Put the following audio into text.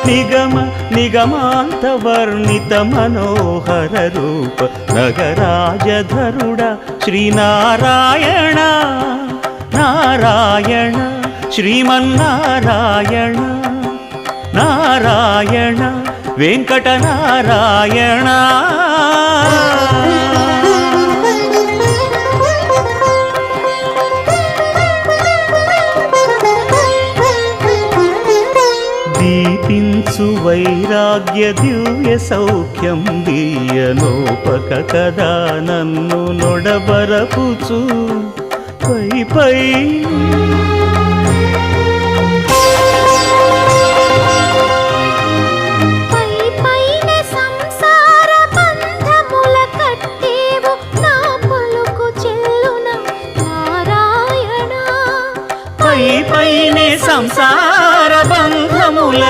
నిగమ నిగమాంత వర్ణిత మనోహర రూప నగరాజధరుడ శ్రీనారాయణ నారాయణ శ్రీమన్నారాయణ నారాయణ వెంకటనారాయణ. దీపించు వైరాగ్య దివ్య సౌఖ్యం దీయనోపక కదా నన్ను నొడబరపుచు పై పై పైనే సంసార బంధముల